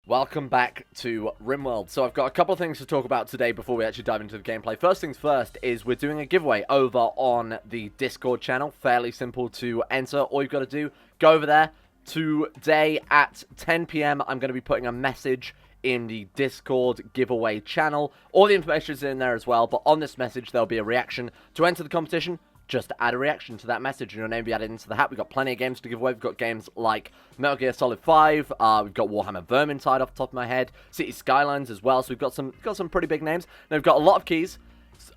Welcome back to Rimworld. So I've got a couple of things to talk about today before we actually dive into the gameplay. First things first is we're doing a giveaway over on the Discord channel. Fairly simple to enter. All you've got to do, go over there. Today at 10 PM, I'm going to be putting a message in the Discord giveaway channel. All the information is in there as well, but on this message there'll be a reaction. To enter the competition, just add a reaction to that message and your name will be added into the hat. We've got plenty of games to give away. We've got games like Metal Gear Solid 5, we've got Warhammer Vermintide off the top of my head, City Skylines as well, so we've got some pretty big names. Now we've got a lot of keys,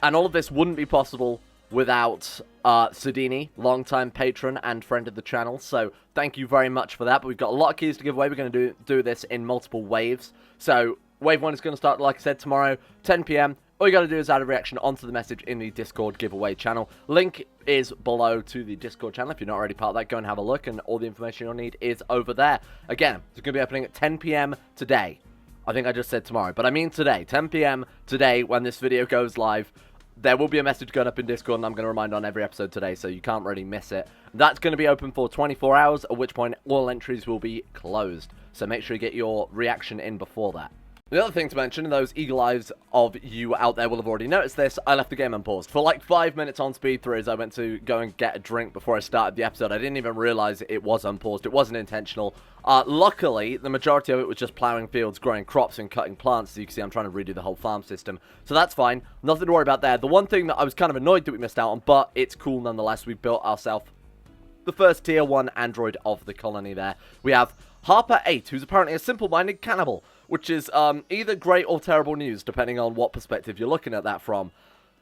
and all of this wouldn't be possible without Sudini, longtime patron and friend of the channel, so thank you very much for that. But we've got a lot of keys to give away. We're going to do this in multiple waves. So wave 1 is going to start, like I said, tomorrow, 10 PM. All you got to do is add a reaction onto the message in the Discord giveaway channel. Link is below to the Discord channel. If you're not already part of that, go and have a look, and all the information you'll need is over there. Again, it's going to be opening at 10 PM today. I think I just said tomorrow, but I mean today. 10 PM today when this video goes live. There will be a message going up in Discord, and I'm going to remind on every episode today, so you can't really miss it. That's going to be open for 24 hours, at which point all entries will be closed. So make sure you get your reaction in before that. The other thing to mention, and those eagle eyes of you out there will have already noticed this, I left the game unpaused. For like 5 minutes on speed through as I went to go and get a drink before I started the episode. I didn't even realize it was unpaused. It wasn't intentional. Luckily, the majority of it was just plowing fields, growing crops, and cutting plants. As you can see, I'm trying to redo the whole farm system. So that's fine. Nothing to worry about there. The one thing that I was kind of annoyed that we missed out on, but it's cool nonetheless, we built ourselves the first tier 1 android of the colony there. We have Harper 8, who's apparently a simple-minded cannibal, which is either great or terrible news, depending on what perspective you're looking at that from.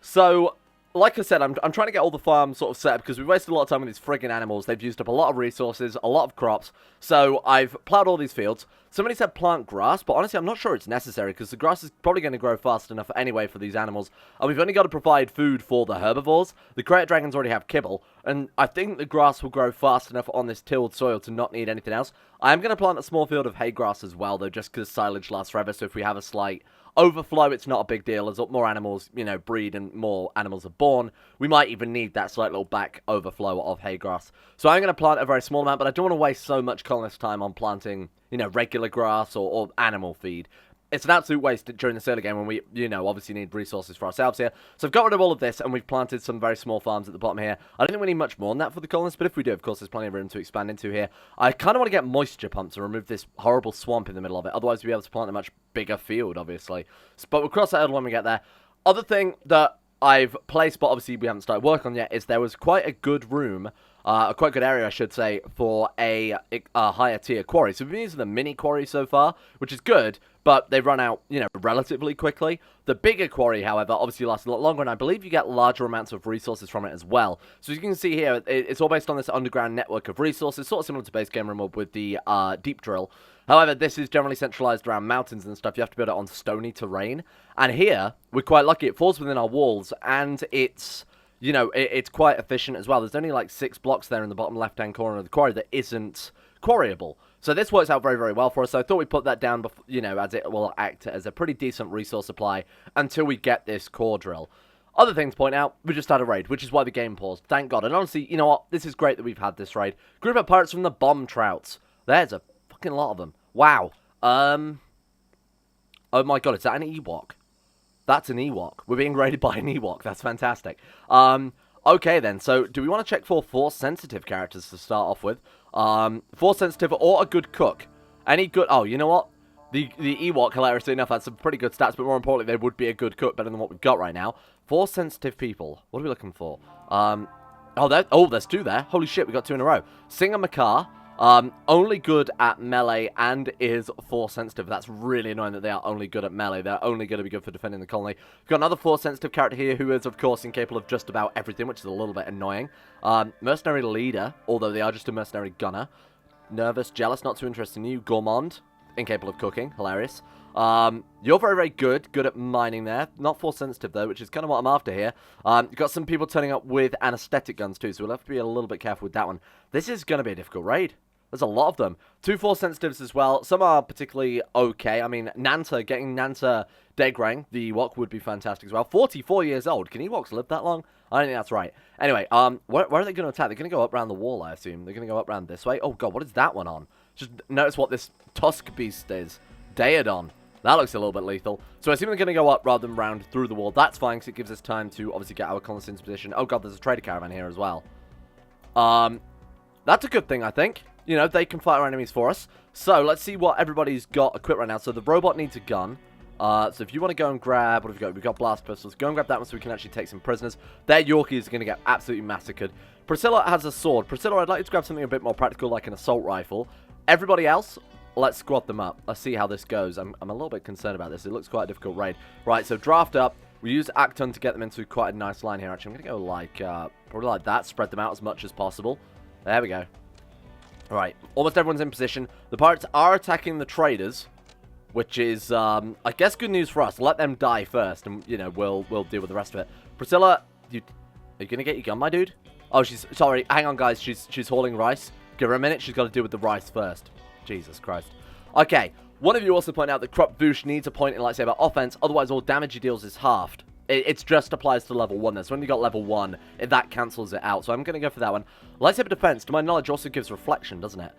So, like I said, I'm trying to get all the farms sort of set up, because we've wasted a lot of time with these friggin' animals. They've used up a lot of resources, a lot of crops. So, I've plowed all these fields. Somebody said plant grass, but honestly, I'm not sure it's necessary, because the grass is probably going to grow fast enough anyway for these animals. And we've only got to provide food for the herbivores. The Great Dragons already have kibble, and I think the grass will grow fast enough on this tilled soil to not need anything else. I am going to plant a small field of hay grass as well, though, just because silage lasts forever, so if we have a slight overflow, it's not a big deal. As more animals, you know, breed and more animals are born, we might even need that slight little back overflow of hay grass. So I'm going to plant a very small amount, but I don't want to waste so much colonist time on planting, you know, regular grass or animal feed. It's an absolute waste during this early game when we, you know, obviously need resources for ourselves here. So I've got rid of all of this, and we've planted some very small farms at the bottom here. I don't think we need much more than that for the colonists, but if we do, of course, there's plenty of room to expand into here. I kind of want to get moisture pumps and remove this horrible swamp in the middle of it. Otherwise, we'll be able to plant a much bigger field, obviously. But we'll cross that hurdle when we get there. Other thing that I've placed, but obviously we haven't started work on yet, is there was quite a good room, a quite good area, I should say, for a higher tier quarry. So we've been using the mini quarry so far, which is good, but they run out, you know, relatively quickly. The bigger quarry, however, obviously lasts a lot longer, and I believe you get larger amounts of resources from it as well. So as you can see here, it's all based on this underground network of resources, sort of similar to base game Rimworld with the deep drill. However, this is generally centralized around mountains and stuff. You have to build it on stony terrain. And here, we're quite lucky. It falls within our walls, and it's, you know, it's quite efficient as well. There's only like 6 blocks there in the bottom left-hand corner of the quarry that isn't quarryable. So this works out very, very well for us. So I thought we'd put that down, you know, as it will act as a pretty decent resource supply until we get this core drill. Other things to point out, we just had a raid, which is why the game paused. Thank God. And honestly, you know what? This is great that we've had this raid. Group of pirates from the Bomb Trouts. There's a fucking lot of them. Wow. Oh my God, is that an Ewok? That's an Ewok. We're being raided by an Ewok. That's fantastic. Okay then, so do we want to check for Force-sensitive characters to start off with? Force-sensitive or a good cook? Any good... Oh, you know what? The Ewok, hilariously enough, had some pretty good stats, but more importantly, they would be a good cook, better than what we've got right now. Force-sensitive people. What are we looking for? There's 2 there. Holy shit, we got 2 in a row. Singer Makar. Only good at melee and is Force-sensitive. That's really annoying that they are only good at melee. They're only going to be good for defending the colony. We've got another Force-sensitive character here who is, of course, incapable of just about everything, which is a little bit annoying. Mercenary leader, although they are just a mercenary gunner. Nervous, jealous, not too interested in you. Gourmand, incapable of cooking. Hilarious. You're very, very good at mining there. Not Force-sensitive, though, which is kind of what I'm after here. You've got some people turning up with anesthetic guns, too, so we'll have to be a little bit careful with that one. This is going to be a difficult raid. There's a lot of them. 2 Force-sensitives as well. Some are particularly okay. I mean, Nanta, getting Nanta Degrang, the Ewok, would be fantastic as well. 44 years old. Can Ewoks live that long? I don't think that's right. Anyway, where are they going to attack? They're going to go up around the wall, I assume. They're going to go up around this way. Oh, God, what is that one on? Just notice what this Tusk Beast is. Daedon. That looks a little bit lethal. So I assume we're going to go up rather than round through the wall. That's fine, because it gives us time to obviously get our colonists into position. Oh god, there's a trader caravan here as well. That's a good thing, I think. You know, they can fight our enemies for us. So let's see what everybody's got equipped right now. So the robot needs a gun. So if you want to go and grab, what have we got? We've got blast pistols. Go and grab that one so we can actually take some prisoners. Their Yorkies are going to get absolutely massacred. Priscilla has a sword. Priscilla, I'd like you to grab something a bit more practical, like an assault rifle. Everybody else, let's squad them up. Let's see how this goes. I'm a little bit concerned about this. It looks quite a difficult raid. Right, so draft up. We use Acton to get them into quite a nice line here. Actually, I'm going to go like, probably like that. Spread them out as much as possible. There we go. Right, almost everyone's in position. The pirates are attacking the traders, which is, I guess, good news for us. Let them die first, and, you know, we'll deal with the rest of it. Priscilla, are you going to get your gun, my dude? Oh, sorry, hang on, guys. She's hauling rice. Give her a minute. She's got to deal with the rice first. Jesus Christ. Okay, one of you also pointed out that Krup Voosh needs a point in Lightsaber offense, otherwise all damage he deals is halved. It just applies to level 1 there. So when you got level 1, that cancels it out. So I'm going to go for that one. Lightsaber defense, to my knowledge, also gives reflection, doesn't it?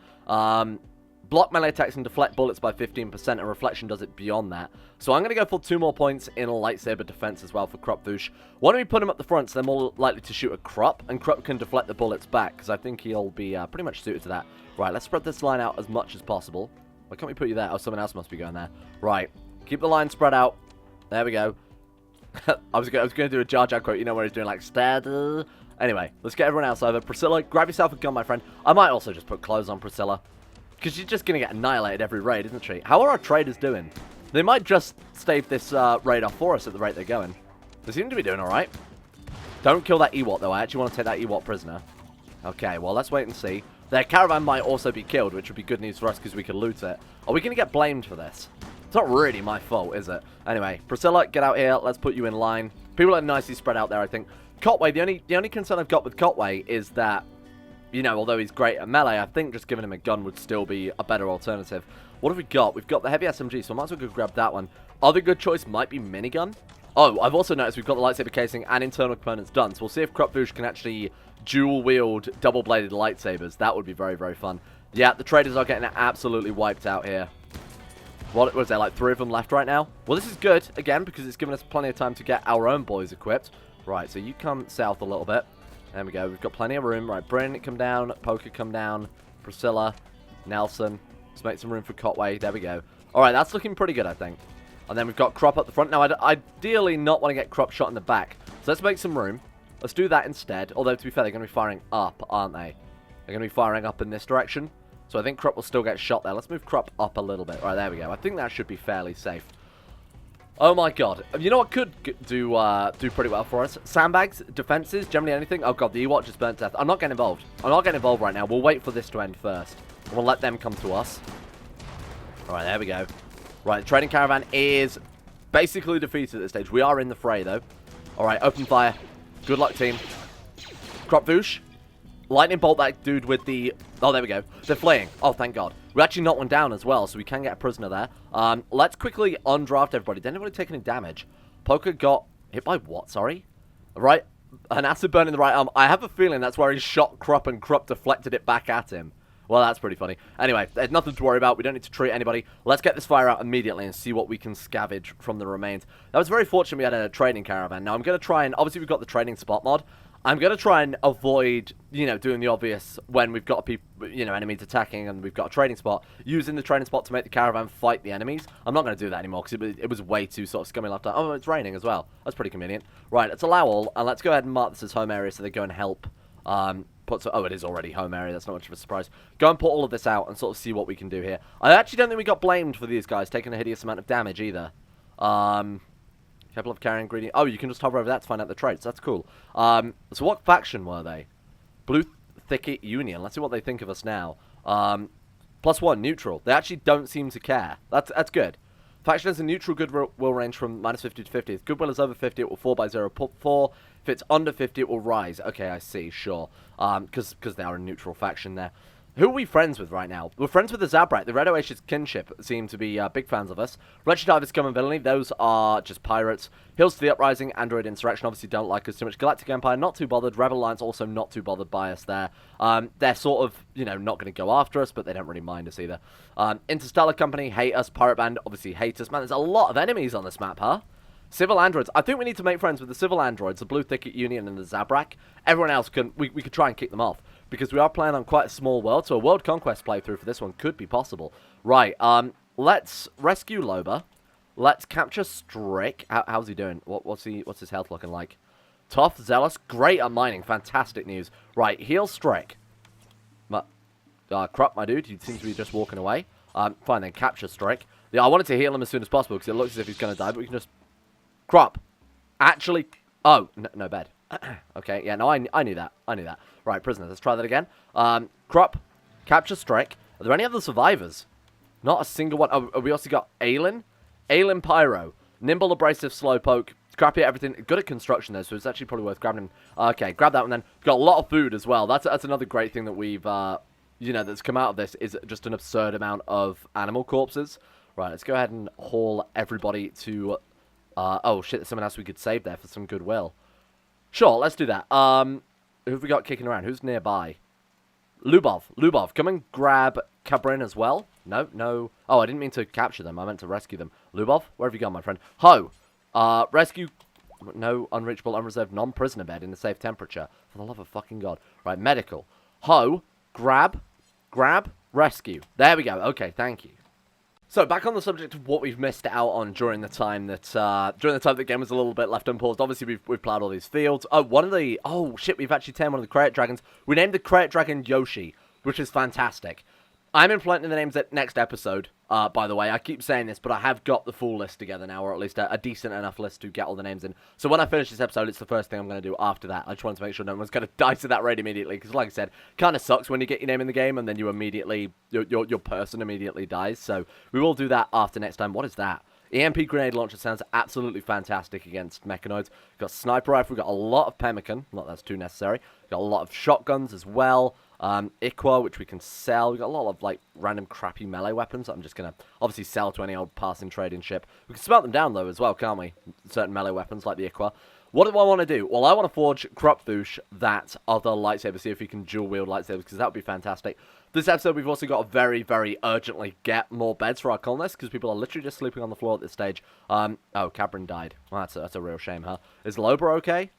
Block melee attacks and deflect bullets by 15%, and reflection does it beyond that. So I'm going to go for 2 more points in lightsaber defense as well for Krup Voosh. Why don't we put him up the front so they're more likely to shoot at Krup, and Krup can deflect the bullets back, because I think he'll be pretty much suited to that. Right, let's spread this line out as much as possible. Why can't we put you there? Oh, someone else must be going there. Right, keep the line spread out. There we go. I was going to do a Jar Jar quote, you know, where he's doing like, "Steady." Anyway, let's get everyone else over. Priscilla, grab yourself a gun, my friend. I might also just put clothes on Priscilla, because she's just going to get annihilated every raid, isn't she? How are our traders doing? They might just stave this raid off for us at the rate they're going. They seem to be doing alright. Don't kill that Ewok, though. I actually want to take that Ewok prisoner. Okay, well, let's wait and see. Their caravan might also be killed, which would be good news for us, because we could loot it. Are we going to get blamed for this? It's not really my fault, is it? Anyway, Priscilla, get out here. Let's put you in line. People are nicely spread out there, I think. Cotway, the only concern I've got with Cotway is that, you know, although he's great at melee, I think just giving him a gun would still be a better alternative. What have we got? We've got the heavy SMG, so I might as well go grab that one. Other good choice might be minigun. Oh, I've also noticed we've got the lightsaber casing and internal components done, so we'll see if Krup Voosh can actually dual-wield double-bladed lightsabers. That would be very, very fun. Yeah, the traders are getting absolutely wiped out here. What was there, like 3 of them left right now? Well, this is good, again, because it's given us plenty of time to get our own boys equipped. Right, so you come south a little bit. There we go. We've got plenty of room. Right, Bryn, come down. Poker, come down. Priscilla, Nelson. Let's make some room for Cotway. There we go. All right, that's looking pretty good, I think. And then we've got Krup up the front. Now, I'd ideally not want to get Krup shot in the back. So let's make some room. Let's do that instead. Although, to be fair, they're going to be firing up, aren't they? They're going to be firing up in this direction. So I think Krup will still get shot there. Let's move Krup up a little bit. All right, there we go. I think that should be fairly safe. Oh my god. You know what could do pretty well for us? Sandbags, defenses, generally anything. Oh god, the Ewok just burnt to death. I'm not getting involved. I'm not getting involved right now. We'll wait for this to end first. We'll let them come to us. Alright, there we go. Right, the trading caravan is basically defeated at this stage. We are in the fray, though. Alright, open fire. Good luck, team. Krup Voosh. Lightning bolt that dude with the... Oh, there we go. They're fleeing. Oh, thank God. We actually knocked one down as well, so we can get a prisoner there. Let's quickly undraft everybody. Did anybody take any damage? Poker got hit by what, sorry? Right, an acid burn in the right arm. I have a feeling that's where he shot Krup and Krup deflected it back at him. Well, that's pretty funny. Anyway, there's nothing to worry about. We don't need to treat anybody. Let's get this fire out immediately and see what we can scavenge from the remains. That was very fortunate we had a trading caravan. Now, I'm going to try and... Obviously, we've got the trading spot mod. I'm going to try and avoid, you know, doing the obvious when we've got enemies attacking and we've got a trading spot, using the trading spot to make the caravan fight the enemies. I'm not going to do that anymore because it was way too sort of scummy last time. Oh, it's raining as well. That's pretty convenient. Right, let's allow all, and let's go ahead and mark this as home area so they go and help. Oh, it is already home area. That's not much of a surprise. Go and put all of this out and sort of see what we can do here. I actually don't think we got blamed for these guys taking a hideous amount of damage either. Couple of carrying ingredient. Oh, you can just hover over that to find out the traits. That's cool. So what faction were they? Blue Thicket Union. Let's see what they think of us now. +1, neutral. They actually don't seem to care. That's good. Faction has a neutral goodwill range from -50 to 50. If goodwill is over 50, it will fall by 0.4. If it's under 50, it will rise. Okay, I see. Sure. Because they are a neutral faction there. Who are we friends with right now? We're friends with the Zabrak. The Red Oasis kinship seem to be big fans of us. Wretched Divers, Scum and Villainy, those are just pirates. Hills to the Uprising, Android Insurrection obviously don't like us too much. Galactic Empire, not too bothered. Rebel Alliance also not too bothered by us there. They're sort of, you know, not going to go after us, but they don't really mind us either. Interstellar Company, hate us. Pirate Band, obviously hate us. Man, there's a lot of enemies on this map, huh? Civil androids. I think we need to make friends with the civil androids, the Blue Thicket Union and the Zabrak. Everyone else we could try and kick them off, because we are playing on quite a small world, so a world conquest playthrough for this one could be possible. Right, let's rescue Loba. Let's capture Strick. How's he doing? What's his health looking like? Tough, zealous, great at mining. Fantastic news. Right, heal Strick. Krup, my dude, he seems to be just walking away. Fine, then capture Strick. Yeah, I wanted to heal him as soon as possible, because it looks as if he's going to die, but we can just... Krup. Actually... Oh, no bed. Okay, yeah, no, I knew that. I knew that. Right, prisoners, let's try that again. Krup, capture Strick. Are there any other survivors? Not a single one. Oh, we also got Aelin. Aelin Pyro. Nimble, abrasive, slowpoke. Scrappy at everything. Good at construction, though, so it's actually probably worth grabbing him. Okay, grab that one then. We've got a lot of food as well. That's another great thing that we've, you know, that's come out of this, is just an absurd amount of animal corpses. Right, let's go ahead and haul everybody to... oh, shit, there's someone else we could save there for some goodwill. Sure, let's do that. Who have we got kicking around? Who's nearby? Lubov, come and grab Cabrin as well. No. Oh, I didn't mean to capture them. I meant to rescue them. Lubov, where have you gone, my friend? Ho! Rescue... No, unreachable, unreserved, non-prisoner bed in a safe temperature. For the love of fucking God. Right, medical. Ho, grab, rescue. There we go. Okay, thank you. So, back on the subject of what we've missed out on during the time that the game was a little bit left unpaused. Obviously, we've plowed all these fields. Oh, oh, shit, we've actually tamed one of the crate dragons. We named the crate dragon Yoshi, which is fantastic. I'm implementing the names at next episode, by the way. I keep saying this, but I have got the full list together now, or at least a decent enough list to get all the names in. So when I finish this episode, it's the first thing I'm going to do after that. I just wanted to make sure no one's going to die to that raid immediately, because like I said, kind of sucks when you get your name in the game, and then you immediately, your person immediately dies. So we will do that after next time. What is that? EMP grenade launcher sounds absolutely fantastic against mechanoids. We've got sniper rifle, we've got a lot of pemmican, not that's too necessary. We've got a lot of shotguns as well. Iqua, which we can sell. We've got a lot of, like, random crappy melee weapons that I'm just going to obviously sell to any old passing trading ship. We can smelt them down, though, as well, can't we? Certain melee weapons, like the Iqua. What do I want to do? Well, I want to forge Krup Voosh that other lightsaber, see if we can dual-wield lightsabers, because that would be fantastic. This episode, we've also got to very, very urgently get more beds for our colonists, because people are literally just sleeping on the floor at this stage. Oh, Cabrin died. Well, that's a real shame, huh? Is Loba okay?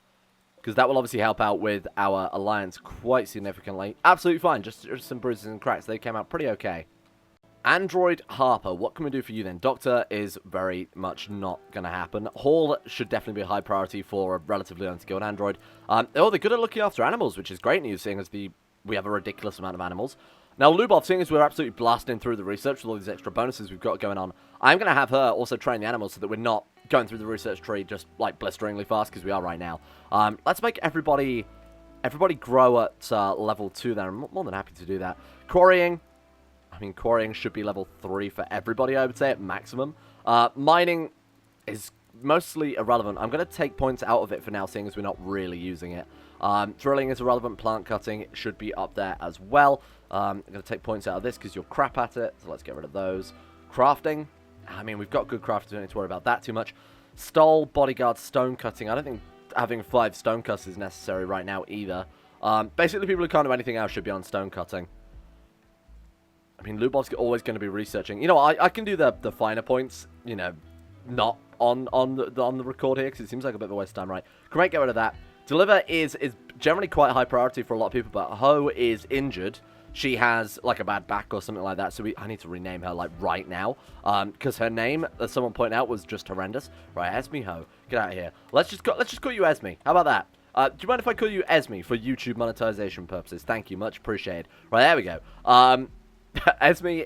Because that will obviously help out with our alliance quite significantly. Absolutely fine, just some bruises and cracks. They came out pretty okay. Android Harper, what can we do for you then? Doctor is very much not going to happen. Hall should definitely be a high priority for a relatively unskilled android. Oh, they're good at looking after animals, which is great news, seeing as we have a ridiculous amount of animals. Now, Lubov, seeing as we're absolutely blasting through the research with all these extra bonuses we've got going on, I'm going to have her also train the animals so that we're not going through the research tree just, like, blisteringly fast, because we are right now. Let's make everybody grow at level 2 there. I'm more than happy to do that. Quarrying. I mean, quarrying should be level 3 for everybody, I would say, at maximum. Mining is mostly irrelevant. I'm going to take points out of it for now, seeing as we're not really using it. Drilling is irrelevant. Plant cutting should be up there as well. I'm going to take points out of this because you're crap at it, so let's get rid of those. Crafting. I mean, we've got good crafters, don't need to worry about that too much. Stole, bodyguard, stone cutting. I don't think having 5 stone cutters is necessary right now either. Basically, people who can't do anything else should be on stone cutting. I mean, Lubov's always going to be researching. You know, I can do the finer points, you know, not on the record here, because it seems like a bit of a waste of time, right? Great, get rid of that. Deliver is generally quite high priority for a lot of people, but Ho is injured. She has, like, a bad back or something like that, so I need to rename her, like, right now. Because her name, as someone pointed out, was just horrendous. Right, Esme Ho, get out of here. Let's just call you Esme. How about that? Do you mind if I call you Esme for YouTube monetization purposes? Thank you, much appreciated. Right, there we go. Esme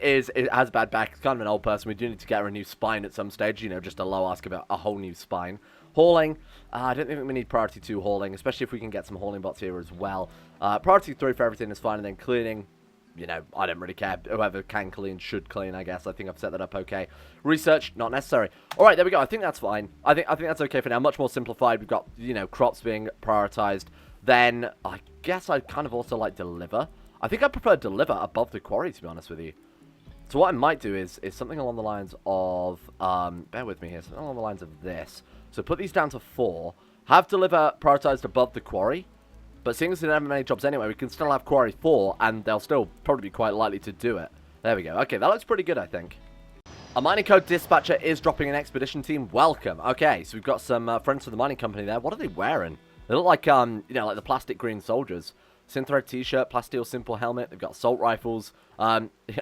has bad back. It's kind of an old person. We do need to get her a new spine at some stage. You know, just a low ask about a whole new spine. Hauling. I don't think we need priority 2 hauling, especially if we can get some hauling bots here as well. Priority 3 for everything is fine, and then cleaning. You know, I don't really care. Whoever can clean should clean, I guess. I think I've set that up okay. Research, not necessary. All right, there we go. I think that's fine. I think that's okay for now. Much more simplified. We've got, you know, crops being prioritized. Then I guess I'd kind of also like deliver. I think I prefer deliver above the quarry, to be honest with you. So what I might do is something along the lines of, bear with me here, something along the lines of this. So put these down to 4, have deliver prioritized above the quarry, but seeing as we don't have many jobs anyway, we can still have quarry 4, and they'll still probably be quite likely to do it. There we go. Okay, that looks pretty good, I think. A mining code dispatcher is dropping an expedition team. Welcome. Okay, so we've got some friends from the mining company there. What are they wearing? They look like, you know, like the plastic green soldiers. Synthread t-shirt, plasteel simple helmet. They've got assault rifles.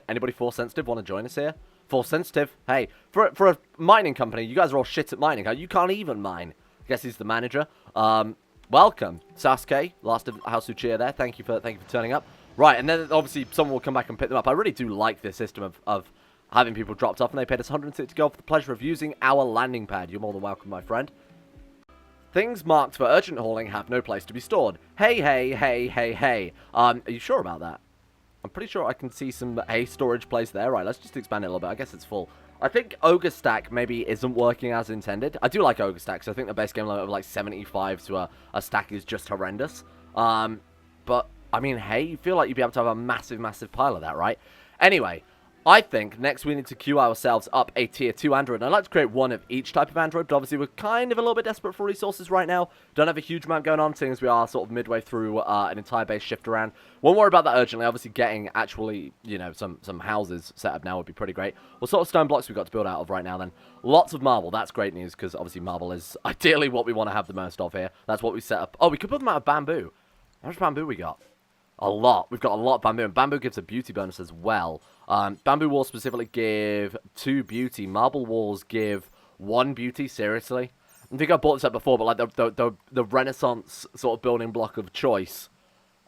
Anybody force sensitive want to join us here? Force sensitive? Hey, for a mining company, you guys are all shit at mining. You can't even mine. I guess he's the manager. Welcome, Sasuke, last of House Uchiha there. Thank you for turning up. Right, and then obviously someone will come back and pick them up. I really do like this system of having people dropped off, and they paid us 160 gold for the pleasure of using our landing pad. You're more than welcome, my friend. Things marked for urgent hauling have no place to be stored. Hey, hey, hey, hey, hey. Are you sure about that? I'm pretty sure I can see some hay storage place there. Right, let's just expand it a little bit. I guess it's full. I think Ogre Stack maybe isn't working as intended. I do like Ogre Stack, so I think the base game limit of like 75 to a stack is just horrendous. But, I mean, hey, you feel like you'd be able to have a massive, massive pile of that, right? Anyway, I think next we need to queue ourselves up a tier 2 android. And I'd like to create one of each type of android, but obviously we're kind of a little bit desperate for resources right now. Don't have a huge amount going on, seeing as we are sort of midway through an entire base shift around. Won't worry about that urgently. Obviously getting actually, you know, some houses set up now would be pretty great. What sort of stone blocks we've got to build out of right now then? Lots of marble. That's great news, because obviously marble is ideally what we want to have the most of here. That's what we set up. Oh, we could build them out of bamboo. How much bamboo we got? A lot. We've got a lot of bamboo, and bamboo gives a beauty bonus as well. Bamboo walls specifically give 2 beauty. Marble walls give 1 beauty. Seriously? I think I bought this up before, but like the Renaissance sort of building block of choice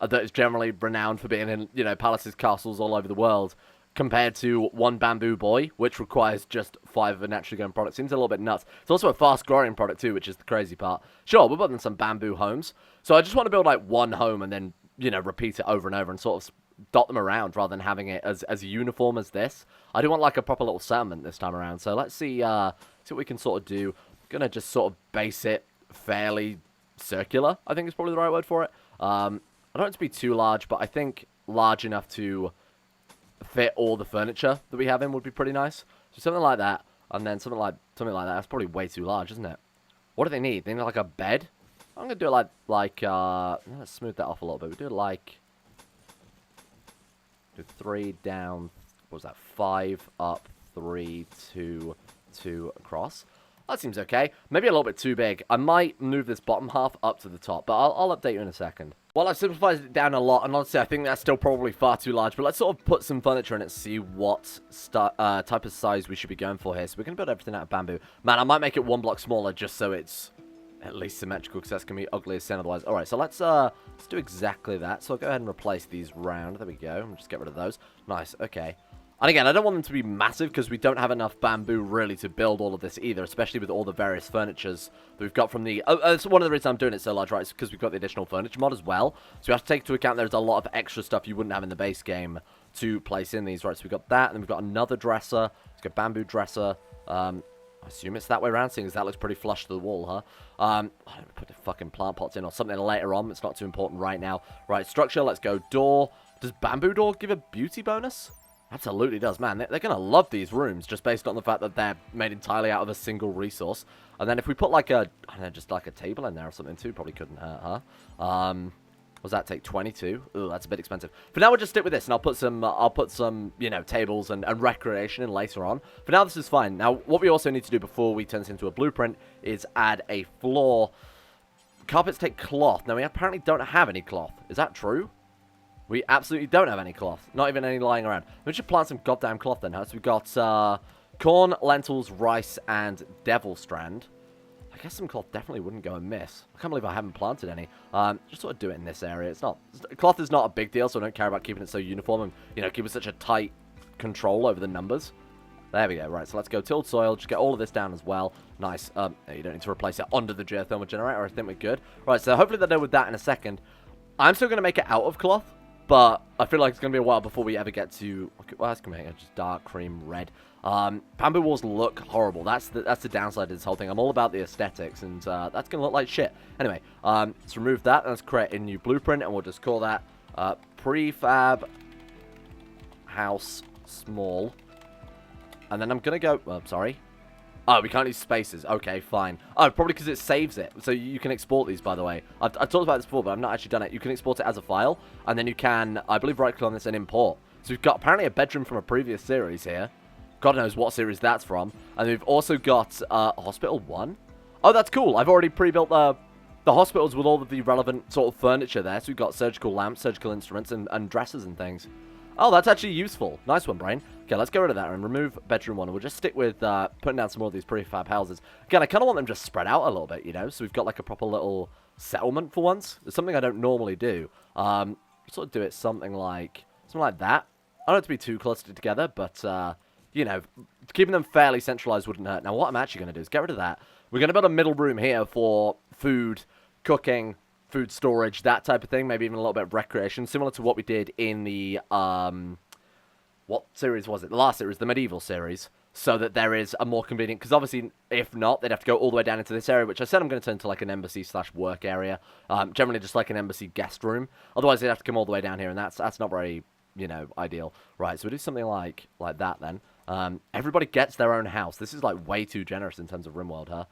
that is generally renowned for being in, you know, palaces, castles all over the world, compared to 1 bamboo boy, which requires just 5 of a naturally grown product. Seems a little bit nuts. It's also a fast-growing product too, which is the crazy part. Sure, we're building some bamboo homes, so I just want to build like 1 home and then, you know, repeat it over and over and sort of dot them around rather than having it as uniform as this. I do want like a proper little settlement this time around. So let's see what we can sort of do. I'm gonna just sort of base it fairly circular, I think is probably the right word for it. I don't want it to be too large, but I think large enough to fit all the furniture that we have in would be pretty nice. So something like that, and then something like that. That's probably way too large, isn't it? What do they need? They need like a bed. I'm going to do it like let's smooth that off a little bit. We do it like, do 3 down, what was that, 5 up, 3, 2, 2 across. That seems okay. Maybe a little bit too big. I might move this bottom half up to the top, but I'll update you in a second. Well, I've simplified it down a lot, and honestly, I think that's still probably far too large, but let's sort of put some furniture in it, see what type of size we should be going for here. So we're going to build everything out of bamboo. Man, I might make it 1 block smaller just so it's at least symmetrical, because that's going to be ugly as sin otherwise. Alright, so let's do exactly that. So I'll go ahead and replace these round. There we go. And just get rid of those. Nice, okay. And again, I don't want them to be massive, because we don't have enough bamboo really to build all of this either, especially with all the various furnitures that we've got from the... that's one of the reasons I'm doing it so large, right? It's because we've got the additional furniture mod as well. So we have to take into account there's a lot of extra stuff you wouldn't have in the base game to place in these, right? So we've got that, and then we've got another dresser. Let's go bamboo dresser. I assume it's that way around, seeing as that looks pretty flush to the wall, huh? I don't put the fucking plant pots in or something later on. It's not too important right now. Right, structure, let's go door. Does bamboo door give a beauty bonus? Absolutely does, man. They're going to love these rooms just based on the fact that they're made entirely out of a single resource. And then if we put like a, I don't know, just like a table in there or something too, probably couldn't hurt, huh? What does that take? 22? Ooh, that's a bit expensive. For now, we'll just stick with this, and I'll put some, you know, tables and recreation in later on. For now, this is fine. Now, what we also need to do before we turn this into a blueprint is add a floor. Carpets take cloth. Now, we apparently don't have any cloth. Is that true? We absolutely don't have any cloth. Not even any lying around. We should plant some goddamn cloth then, huh? So we've got corn, lentils, rice, and devil strand. I guess some cloth definitely wouldn't go amiss. I can't believe I haven't planted any. Just sort of do it in this area. Cloth is not a big deal, so I don't care about keeping it so uniform and, you know, keeping such a tight control over the numbers. There we go. Right, so let's go tilled soil. Just get all of this down as well. Nice. You don't need to replace it under the geothermal generator. I think we're good. Right, so hopefully they're done with that in a second. I'm still going to make it out of cloth, but I feel like it's going to be a while before we ever get to... Well, that's going to make it just dark cream red. Bamboo walls look horrible. That's the downside of this whole thing. I'm all about the aesthetics, and that's going to look like shit. Anyway, let's remove that, and let's create a new blueprint, and we'll just call that prefab house small. And then I'm going to go... Well, sorry. Oh, we can't use spaces. Okay, fine. Oh, probably because it saves it. So you can export these, by the way. I've talked about this before, but I've not actually done it. You can export it as a file, and then you can, I believe, right-click on this and import. So we've got apparently a bedroom from a previous series here. God knows what series that's from. And we've also got Hospital 1. Oh, that's cool. I've already pre-built the hospitals with all of the relevant sort of furniture there. So we've got surgical lamps, surgical instruments, and dressers and things. Oh, that's actually useful. Nice one, Brain. Okay, let's get rid of that and remove bedroom 1. We'll just stick with putting down some more of these prefab houses. Again, I kind of want them just spread out a little bit, you know? So we've got like a proper little settlement for once. It's something I don't normally do. Sort of do it something like that. I don't have to be too clustered together, but, you know, keeping them fairly centralized wouldn't hurt. Now, what I'm actually going to do is get rid of that. We're going to build a middle room here for food, cooking, food storage, that type of thing. Maybe even a little bit of recreation, similar to what we did in the, what series was it? The last series, the medieval series. So that there is a more convenient, because obviously, if not, they'd have to go all the way down into this area, which I said I'm going to turn into like an embassy/work area. Generally just like an embassy guest room. Otherwise, they'd have to come all the way down here, and that's not very, you know, ideal. Right, so we do something like that then. Everybody gets their own house. This is like way too generous in terms of Rimworld, huh?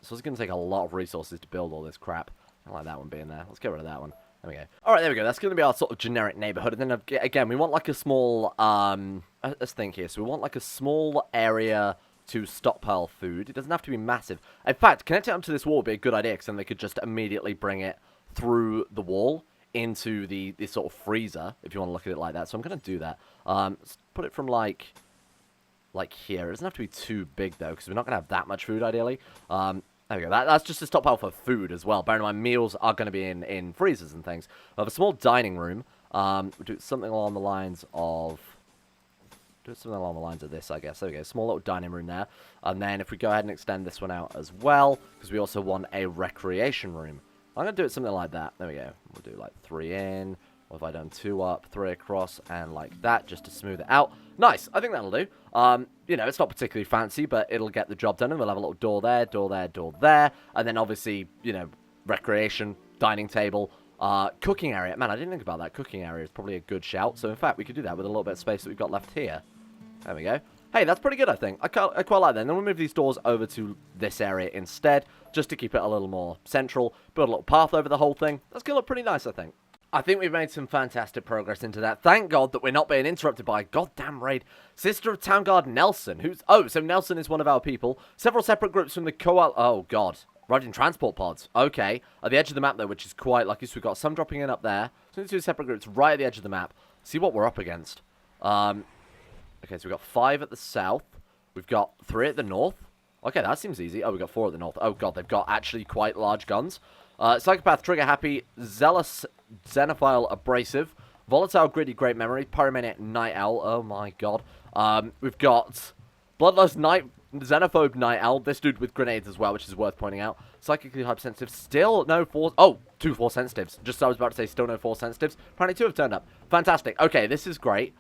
So it's going to take a lot of resources to build all this crap. I like that one being there. Let's get rid of that one. There we go. Alright, there we go. That's going to be our sort of generic neighborhood. And then, again, we want like a small, let's think here. So we want like a small area to stockpile food. It doesn't have to be massive. In fact, connecting it up to this wall would be a good idea, because then they could just immediately bring it through the wall into the sort of freezer, if you want to look at it like that. So I'm going to do that. Let's put it from like here. It doesn't have to be too big, though, because we're not going to have that much food, ideally. There we go. That's just a stockpile for food as well. Bear in mind, meals are going to be in freezers and things. We have a small dining room. We'll do something along the lines of... this, I guess. There we go. Small little dining room there. And then if we go ahead and extend this one out as well, because we also want a recreation room. I'm going to do it something like that. There we go. We'll do like 3 in. What have I done? 2 up, 3 across, and like that, just to smooth it out. Nice. I think that'll do. You know, it's not particularly fancy, but it'll get the job done. And we'll have a little door there, door there, door there. And then obviously, you know, recreation, dining table, cooking area. Man, I didn't think about that. Cooking area is probably a good shout. So in fact, we could do that with a little bit of space that we've got left here. There we go. Hey, that's pretty good, I think. I quite like that. And then we'll move these doors over to this area instead, just to keep it a little more central. Build a little path over the whole thing. That's going to look pretty nice, I think. I think we've made some fantastic progress into that. Thank God that we're not being interrupted by a goddamn raid. Sister of Town Guard Nelson, who's... Oh, so Nelson is one of our people. Several separate groups from the Oh, God. Riding transport pods. Okay. At the edge of the map, though, which is quite lucky. So we've got some dropping in up there. So 2 separate groups right at the edge of the map. See what we're up against. Okay, so we've got 5 at the south. We've got 3 at the north. Okay, that seems easy. Oh, we've got 4 at the north. Oh, God, they've got actually quite large guns. Psychopath, Trigger Happy, Zealous, Xenophile, Abrasive, Volatile, Greedy, Great Memory, Pyromaniac, Night Owl. Oh, my God. We've got Bloodlust, Xenophobe, Night Owl. This dude with grenades as well, which is worth pointing out. Psychically Hypersensitive. Still no Force... Oh, 2 Force Sensitives. Just I was about to say still no Force Sensitives. Apparently 2 have turned up. Fantastic. Okay, this is great.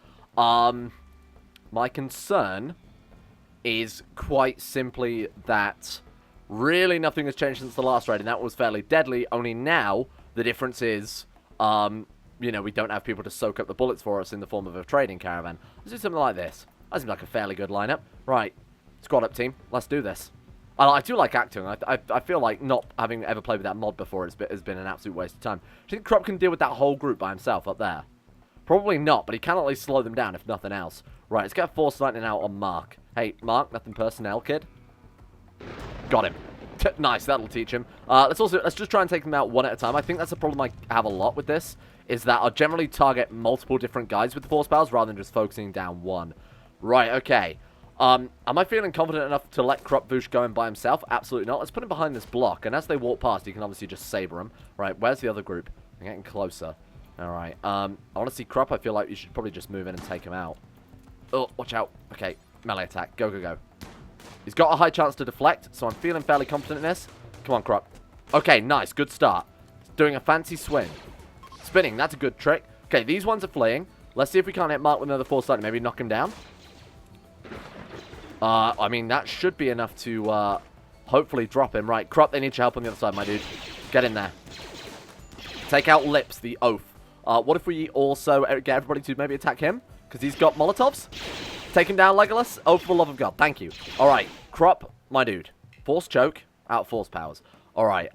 My concern is quite simply that really nothing has changed since the last raid, and that was fairly deadly. Only now, the difference is, you know, we don't have people to soak up the bullets for us in the form of a trading caravan. Let's do something like this. That seems like a fairly good lineup. Right, squad up team, let's do this. I do like acting. I feel like not having ever played with that mod before has been an absolute waste of time. Do you think Krup can deal with that whole group by himself up there? Probably not, but he can at least slow them down, if nothing else. Right, let's get Force Lightning out on Mark. Hey, Mark, nothing personnel, kid. Got him. Nice, that'll teach him. Let's just try and take them out one at a time. I think that's a problem I have a lot with this, is that I'll generally target multiple different guys with the force powers rather than just focusing down one. Right, okay. Am I feeling confident enough to let Krup Voosh go in by himself? Absolutely not. Let's put him behind this block, and as they walk past, you can obviously just saber them. Right, where's the other group? I'm getting closer. Alright, I want to see Krup. I feel like you should probably just move in and take him out. Oh, watch out. Okay, melee attack. Go, go, go. He's got a high chance to deflect, so I'm feeling fairly confident in this. Come on, Krup. Okay, nice. Good start. Doing a fancy swing. Spinning. That's a good trick. Okay, these ones are fleeing. Let's see if we can't hit Mark with another Force Lightning. Maybe knock him down. I mean, that should be enough to hopefully drop him. Right, Krup, they need your help on the other side, my dude. Get in there. Take out Lips, the oaf. What if we also get everybody to maybe attack him? Because he's got Molotovs. Take him down, Legolas. Oh, for the love of God. Thank you. All right. Krup, my dude. Force choke. Out force powers. All right.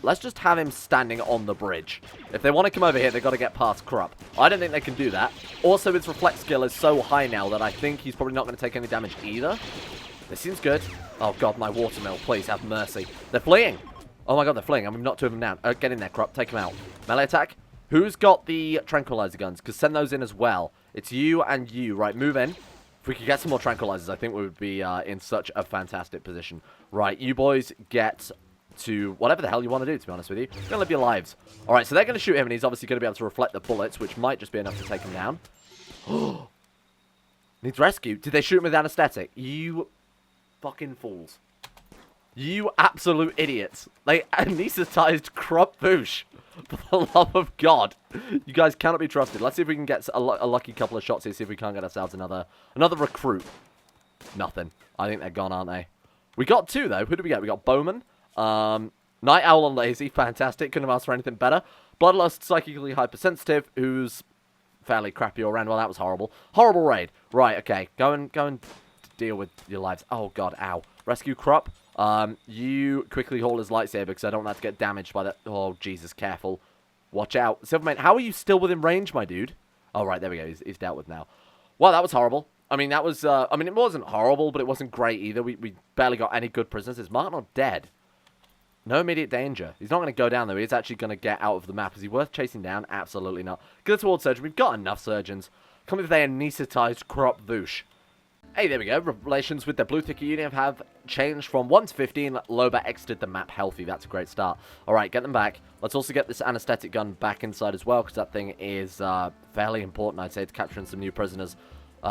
Let's just have him standing on the bridge. If they want to come over here, they've got to get past Krup. I don't think they can do that. Also, his reflex skill is so high now that I think he's probably not going to take any damage either. This seems good. Oh, God, my watermill. Please, have mercy. They're fleeing. Oh, my God, they're fleeing. I mean, not two of them down. Get in there, Krup. Take him out. Melee attack. Who's got the tranquilizer guns? Because send those in as well. It's you and you. Right, move in. If we could get some more tranquilizers, I think we would be in such a fantastic position. Right, you boys get to whatever the hell you want to do, to be honest with you. You're going to live your lives. All right, so they're going to shoot him, and he's obviously going to be able to reflect the bullets, which might just be enough to take him down. Needs rescue. Did they shoot him with anesthetic? You fucking fools. You absolute idiots. They anesthetized Krup Voosh. For the love of God. You guys cannot be trusted. Let's see if we can get a lucky couple of shots here. See if we can't get ourselves another recruit. Nothing. I think they're gone, aren't they? We got two, though. Who do we get? We got Bowman. Night Owl and Lazy. Fantastic. Couldn't have asked for anything better. Bloodlust, psychically hypersensitive, who's fairly crappy all around. Well, that was horrible. Horrible raid. Right, okay. Go and deal with your lives. Oh, God. Ow. Rescue Krup. You quickly haul his lightsaber because I don't want that to get damaged by that. Oh, Jesus, careful. Watch out. Silvermane, how are you still within range, my dude? Oh, right, there we go. He's dealt with now. Well, that was horrible. I mean, that was, I mean, it wasn't horrible, but it wasn't great either. We barely got any good prisoners. Is Martin dead? No immediate danger. He's not going to go down, though. He's actually going to get out of the map. Is he worth chasing down? Absolutely not. Go towards surgeon. We've got enough surgeons. Come with their anesthetized Krup Voosh. Hey, there we go. Relations with the Blue Ticket Union have changed from 1 to 15. Loba exited the map healthy. That's a great start. All right, get them back. Let's also get this anesthetic gun back inside as well, because that thing is fairly important, I'd say, to capturing some new prisoners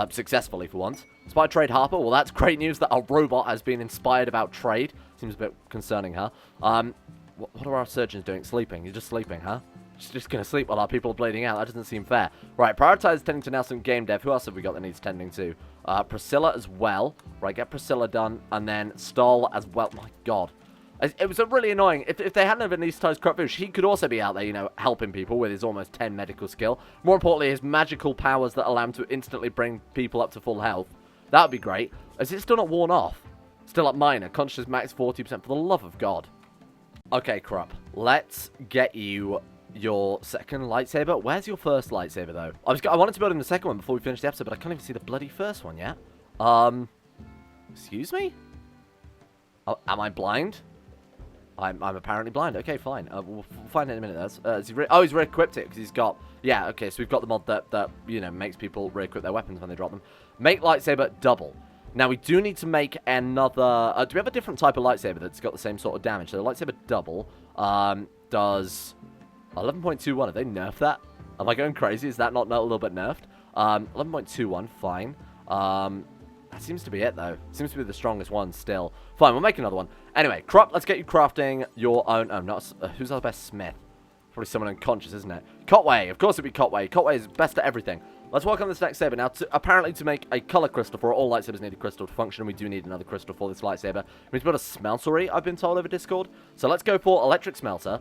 successfully for once. Spy trade Harper. Well, that's great news that our robot has been inspired about trade. Seems a bit concerning, huh? What are our surgeons doing? Sleeping. You're just sleeping, huh? Just going to sleep while our people are bleeding out. That doesn't seem fair. Right, prioritize tending to now some game dev. Who else have we got that needs tending to? Priscilla as well. Right, get Priscilla done. And then Stoll as well. My God. It was really annoying. If they hadn't have anesthetized Krup Voosh, he could also be out there, you know, helping people with his almost 10 medical skill. More importantly, his magical powers that allow him to instantly bring people up to full health. That would be great. Is it still not worn off? Still at minor. Conscious max 40%. For the love of God. Okay, Krup. Let's get you your second lightsaber. Where's your first lightsaber, though? I wanted to build in the second one before we finish the episode, but I can't even see the bloody first one yet. Excuse me? Am I blind? I'm apparently blind. Okay, fine. We'll find it in a minute. He's re-equipped it because he's got... Yeah, okay, so we've got the mod that you know, makes people re-equip their weapons when they drop them. Make lightsaber double. Now, we do need to make another... do we have a different type of lightsaber that's got the same sort of damage? So the lightsaber double does 11.21. Have they nerfed that? Am I going crazy? Is that not a little bit nerfed? 11.21, fine. That seems to be it, though. Seems to be the strongest one still. Fine, we'll make another one. Anyway, Krup, let's get you crafting your own... Oh, not... who's our best smith? Probably someone unconscious, isn't it? Cotway. Of course it'd be Cotway. Cotway is best at everything. Let's work on this next saber. Now, apparently to make a color crystal for all lightsabers need a crystal to function, and we do need another crystal for this lightsaber. We need to build a smeltery, I've been told over Discord. So let's go for electric smelter.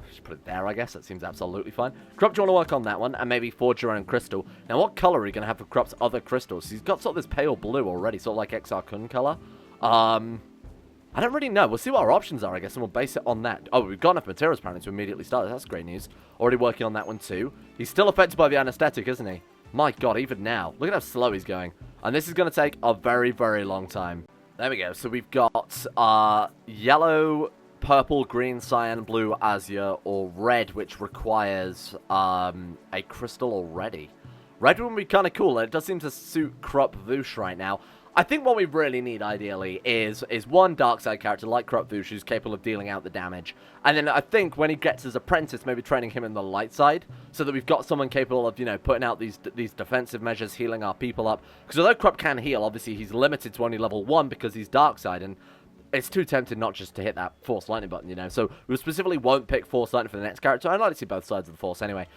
Just put it there, I guess. That seems absolutely fine. Krup, do you want to work on that one? And maybe forge your own crystal. Now, what color are you going to have for Krup's other crystals? He's got sort of this pale blue already, sort of like XR Kun color. I don't really know. We'll see what our options are, I guess, and we'll base it on that. Oh, we've got enough materials, apparently, to immediately start. That's great news. Already working on that one, too. He's still affected by the anesthetic, isn't he? My God, even now. Look at how slow he's going. And this is going to take a very, very long time. There we go. So we've got yellow, purple, green, cyan, blue, azure, or red, which requires a crystal already. Red one would be kind of cool. It does seem to suit Krup Voosh right now. I think what we really need, ideally, is one dark side character like Krup Voosh who's capable of dealing out the damage. And then I think when he gets his apprentice, maybe training him in the light side, so that we've got someone capable of, you know, putting out these defensive measures, healing our people up. Because although Krup can heal, obviously he's limited to only level 1 because he's dark side, and it's too tempting not just to hit that Force Lightning button, you know. So we specifically won't pick Force Lightning for the next character. I'd like to see both sides of the Force anyway.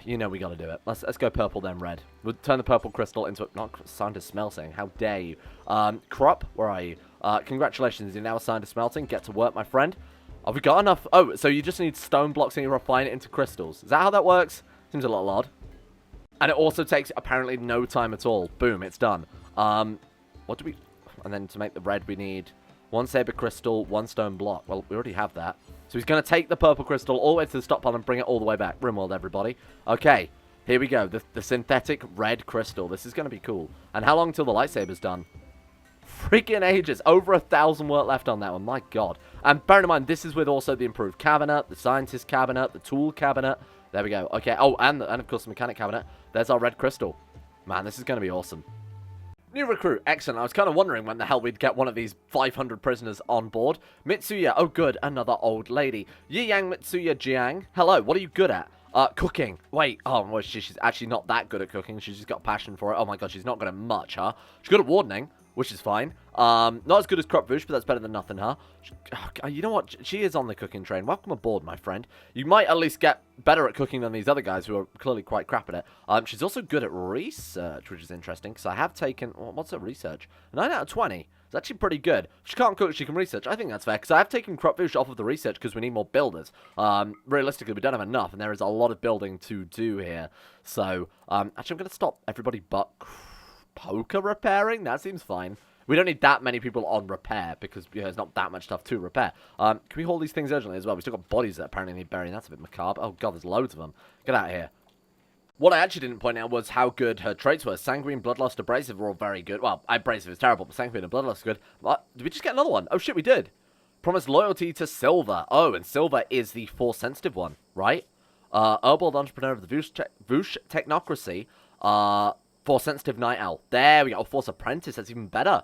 You know we got to do it. Let's go purple then red. We'll turn the purple crystal into... Not assigned to smelting. How dare you. Krup, where are you? Congratulations, you're now assigned to smelting. Get to work, my friend. Have we got enough? Oh, so you just need stone blocks and you refine it into crystals. Is that how that works? Seems a little odd. And it also takes apparently no time at all. Boom, it's done. What do we... And then to make the red, we need 1 saber crystal, 1 stone block. Well, we already have that. So he's going to take the purple crystal all the way to the stockpile and bring it all the way back. Rimworld, everybody. Okay, here we go. The synthetic red crystal. This is going to be cool. And how long till the lightsaber's done? Freaking ages. Over 1,000 work left on that one. My God. And bear in mind, this is with also the improved cabinet, the scientist cabinet, the tool cabinet. There we go. Okay. Oh, and of course the mechanic cabinet. There's our red crystal. Man, this is going to be awesome. New recruit. Excellent. I was kind of wondering when the hell we'd get one of these 500 prisoners on board. Mitsuya. Oh, good. Another old lady. Yi Yang Mitsuya Jiang. Hello. What are you good at? Cooking. Wait. Oh, well, she's actually not that good at cooking. She's just got passion for it. Oh, my God. She's not good at much, huh? She's good at wardening, which is fine. Not as good as Krup Voosh, but that's better than nothing, huh? You know what? She is on the cooking train. Welcome aboard, my friend. You might at least get better at cooking than these other guys who are clearly quite crap at it. She's also good at research, which is interesting, because I have taken... What's her research? 9 out of 20. It's actually pretty good. She can't cook, she can research. I think that's fair, because I have taken Krup Voosh off of the research because we need more builders. Realistically, we don't have enough, and there is a lot of building to do here. So, actually, I'm going to stop everybody but poker repairing. That seems fine. We don't need that many people on repair because there's not that much stuff to repair. Can we haul these things urgently as well? We still got bodies that apparently need burying. That's a bit macabre. Oh, God, there's loads of them. Get out of here. What I actually didn't point out was how good her traits were. Sanguine, Bloodlust, Abrasive were all very good. Well, Abrasive is terrible, but Sanguine and Bloodlust are good. What? Did we just get another one? Oh, shit, we did. Promise loyalty to Silver. Oh, and Silver is the Force-sensitive one, right? Herbal Entrepreneur of the Voosh Technocracy. Force-sensitive Night Owl. There we go. Oh, Force Apprentice. That's even better.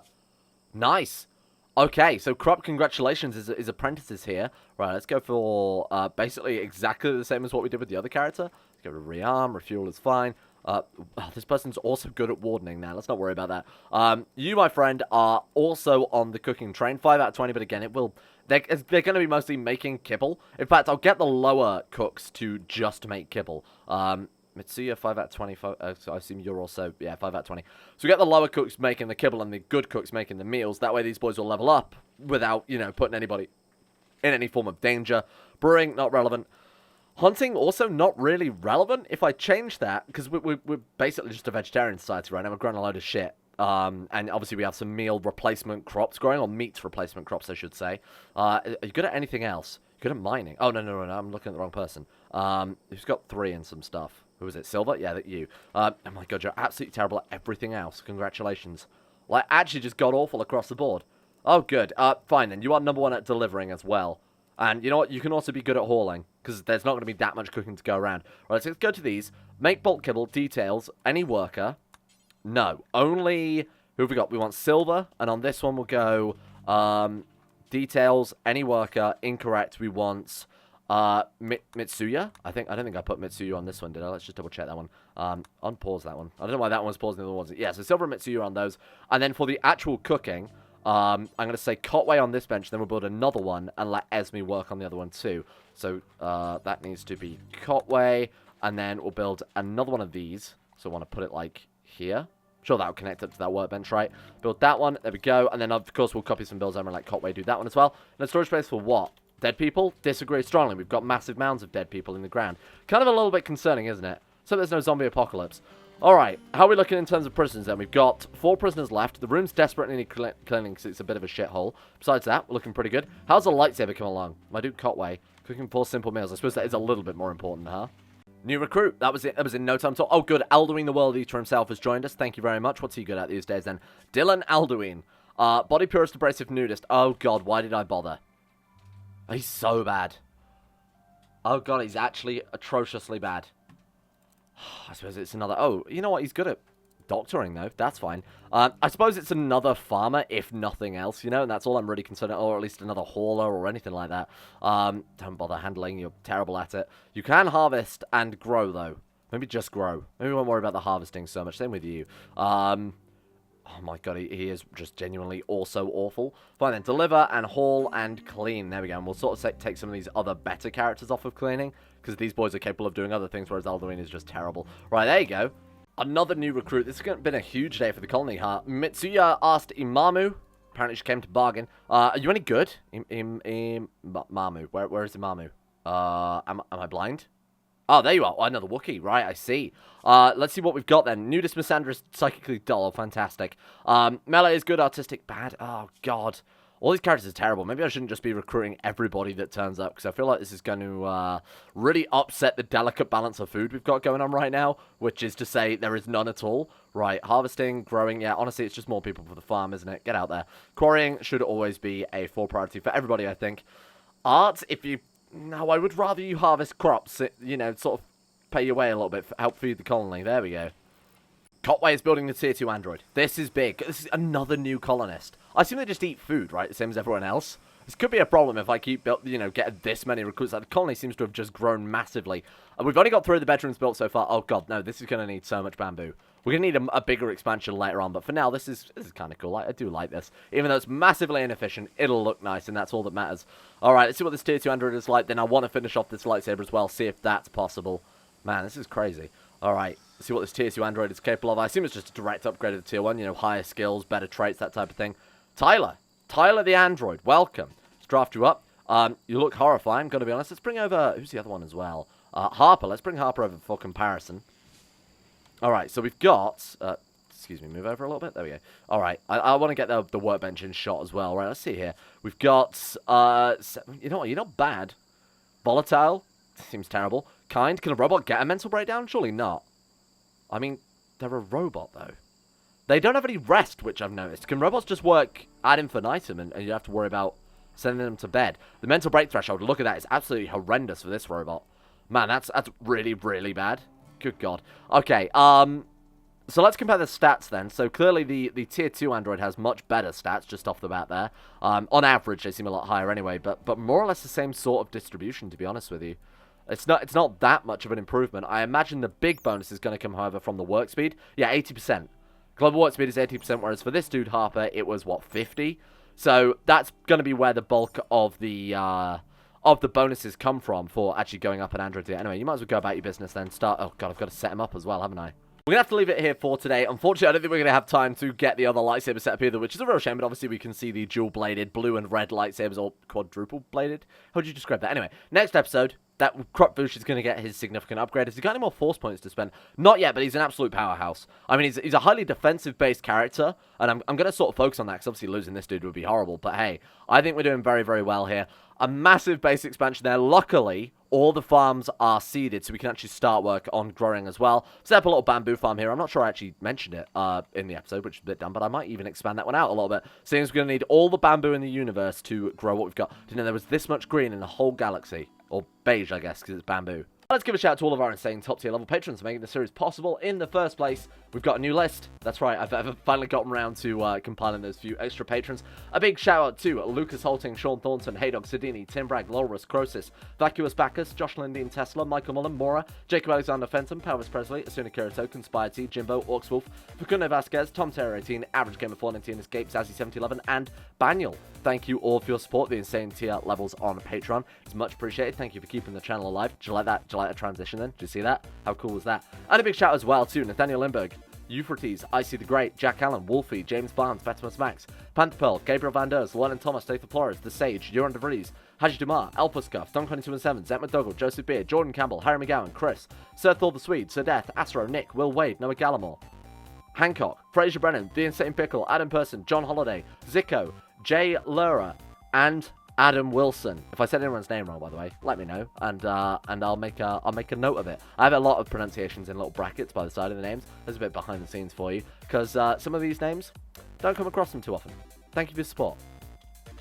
Nice. Okay, so Krup, congratulations, is apprentices here. Right, let's go for basically exactly the same as what we did with the other character. Let's go to rearm, refuel is fine. This person's also good at wardening now. Let's not worry about that. You, my friend, are also on the cooking train. 5 out of 20, but again, they're going to be mostly making kibble. In fact, I'll get the lower cooks to just make kibble. Mitsuya, 5 out of 20. So I assume you're also, yeah, 5 out of 20. So we get the lower cooks making the kibble and the good cooks making the meals. That way these boys will level up without, you know, putting anybody in any form of danger. Brewing, not relevant. Hunting, also not really relevant. If I change that, because we're basically just a vegetarian society right now. We're growing a load of shit. And obviously we have some meal replacement crops growing, or meat replacement crops, I should say. Are you good at anything else? Good at mining. Oh, no, I'm looking at the wrong person. Who's got 3 and some stuff? Who was it? Silver? Yeah, that you. Oh my God, you're absolutely terrible at everything else. Congratulations. Like, actually just god-awful across the board. Oh, good. Fine then. You are number 1 at delivering as well. And you know what? You can also be good at hauling, because there's not going to be that much cooking to go around. Right, so let's go to these. Make bulk kibble, details, any worker. No. Only... Who have we got? We want Silver, and on this one we'll go... details, any worker, incorrect. We want... Mitsuya? I don't think I put Mitsuya on this one, did I? Let's just double check that one. Unpause that one. I don't know why that one was paused and the other one wasn't. Yeah, so Silver and Mitsuya on those. And then for the actual cooking, I'm going to say Cotway on this bench, then we'll build another one and let Esme work on the other one too. So, that needs to be Cotway, and then we'll build another one of these. So I want to put it like here. Sure, that'll connect up to that workbench, right? Build that one. There we go. And then, of course, we'll copy some builds over and let Cotway do that one as well. And a storage space for what? Dead people? Disagree strongly. We've got massive mounds of dead people in the ground. Kind of a little bit concerning, isn't it? So there's no zombie apocalypse. Alright, how are we looking in terms of prisoners then? We've got 4 prisoners left. The room's desperately need cleaning because it's a bit of a shithole. Besides that, we're looking pretty good. How's the lightsaber come along? My dude Cotway. Cooking 4 simple meals. I suppose that is a little bit more important, huh? New recruit. That was it. That was in no time at all. Oh, good. Alduin the World Eater himself has joined us. Thank you very much. What's he good at these days then? Dylan Alduin. Body Purist Abrasive Nudist. Oh, God. Why did I bother? He's so bad. Oh, God, he's actually atrociously bad. I suppose it's another... Oh, you know what? He's good at doctoring, though. That's fine. I suppose it's another farmer, if nothing else, you know? And that's all I'm really concerned about. Or at least another hauler or anything like that. Don't bother handling. You're terrible at it. You can harvest and grow, though. Maybe just grow. Maybe we won't worry about the harvesting so much. Same with you. Oh my God, he is just genuinely also awful. Fine then, deliver and haul and clean. There we go. And we'll sort of take some of these other better characters off of cleaning, because these boys are capable of doing other things, whereas Alduin is just terrible. Right, there you go. Another new recruit. This has been a huge day for the colony, huh? Mitsuya asked Imamu. Apparently she came to bargain. Are you any good? Mamu. Where is the Mamu? Am I blind? Oh, there you are. Oh, another Wookiee. Right, I see. Let's see what we've got then. Nudist Missandra, psychically dull. Fantastic. Melee is good, artistic, bad. Oh, God. All these characters are terrible. Maybe I shouldn't just be recruiting everybody that turns up, because I feel like this is going to really upset the delicate balance of food we've got going on right now, which is to say there is none at all. Right, harvesting, growing, yeah, honestly, it's just more people for the farm, isn't it? Get out there. Quarrying should always be a full priority for everybody, I think. Art, if you... No, I would rather you harvest crops, you know, sort of pay your way a little bit, help feed the colony. There we go. Cotway is building the tier 2 android. This is big. This is another new colonist. I assume they just eat food, right? The same as everyone else. This could be a problem if I keep, you know, getting this many recruits. Like, the colony seems to have just grown massively. We've only got 3 of the bedrooms built so far. Oh, God, no. This is going to need so much bamboo. We're going to need a bigger expansion later on. But for now, this is kind of cool. I do like this. Even though it's massively inefficient, it'll look nice, and that's all that matters. All right, let's see what this tier 2 android is like. Then I want to finish off this lightsaber as well, see if that's possible. Man, this is crazy. All right, let's see what this tier 2 android is capable of. I assume it's just a direct upgrade of the tier 1, you know, higher skills, better traits, that type of thing. Tyler the android, welcome. Let's draft you up. You look horrifying, gotta be honest. Let's bring over, who's the other one as well? Harper, let's bring Harper over for comparison. All right, so we've got, excuse me, move over a little bit. There we go. All right, I want to get the workbench in shot as well. Right, let's see here. We've got, you know what, you're not bad. Volatile, seems terrible. Kind, can a robot get a mental breakdown? Surely not. I mean, they're a robot, though. They don't have any rest, which I've noticed. Can robots just work ad infinitum and you have to worry about sending them to bed? The mental break threshold, look at that, it's absolutely horrendous for this robot. Man, that's really, really bad. Good God. Okay, so let's compare the stats then. So clearly the tier 2 android has much better stats just off the bat there. On average, they seem a lot higher anyway, but more or less the same sort of distribution, to be honest with you. It's not that much of an improvement. I imagine the big bonus is going to come, however, from the work speed. Yeah, 80%. Global work speed is 80%, whereas for this dude, Harper, it was, what, 50? So that's going to be where the bulk of the bonuses come from for actually going up an android tier. Anyway, you might as well go about your business then. Oh, God, I've got to set him up as well, haven't I? We're going to have to leave it here for today. Unfortunately, I don't think we're going to have time to get the other lightsaber set up either, which is a real shame, but obviously we can see the dual-bladed blue and red lightsabers, or quadruple-bladed. How would you describe that? Anyway, next episode, that Krup Voosh is going to get his significant upgrade. Has he got any more force points to spend? Not yet, but he's an absolute powerhouse. I mean, he's a highly defensive-based character, and I'm going to sort of focus on that, because obviously losing this dude would be horrible. But hey, I think we're doing very, very well here. A massive base expansion there. Luckily, all the farms are seeded, so we can actually start work on growing as well. Set up a little bamboo farm here. I'm not sure I actually mentioned it in the episode, which is a bit dumb, but I might even expand that one out a little bit. Seems we're going to need all the bamboo in the universe to grow what we've got. Didn't know there was this much green in the whole galaxy. Or beige, I guess, because it's bamboo. Let's give a shout out to all of our insane top-tier level patrons for making this series possible in the first place. We've got a new list. That's right, I've finally gotten around to compiling those few extra patrons. A big shout-out to Lucas Holting, Sean Thornton, Haydog Sidini, Tim Bragg, Laurus, Crosis, Vacuous Bacchus, Josh Lindeen Tesla, Michael Mullen, Mora, Jacob Alexander Fenton, Pelvis Presley, Asuna Kirito, Conspiracy, Jimbo, Orcswolf, Facundo Vasquez, Tom Terror 18, Average Gamer 419, Escape, Zazzy 7011, and Baniel. Thank you all for your support, the insane tier levels on Patreon. It's much appreciated. Thank you for keeping the channel alive. Did you like that? Did you like that transition then? Did you see that? How cool was that? And a big shout as well to Nathaniel Lindberg, Euphrates, Icy the Great, Jack Allen, Wolfie, James Barnes, Betimus Max, Panther Pearl, Gabriel Van Ders, Lennon Thomas, Dathan Flores, The Sage, Euron De Vries, Haji Dumar, Elpuska, Don227, Zet McDougall, Joseph Beard, Jordan Campbell, Harry McGowan, Chris, Sir Thor the Swede, Sir Death, Astro, Nick, Will Wade, Noah Gallimore, Hancock, Fraser Brennan, The Insane Pickle, Adam Person, John Holiday, Zico, Jay Lura, and Adam Wilson. If I said anyone's name wrong, by the way, let me know, and I'll make a note of it. I have a lot of pronunciations in little brackets by the side of the names. There's a bit behind the scenes for you, because some of these names don't come across them too often. Thank you for your support.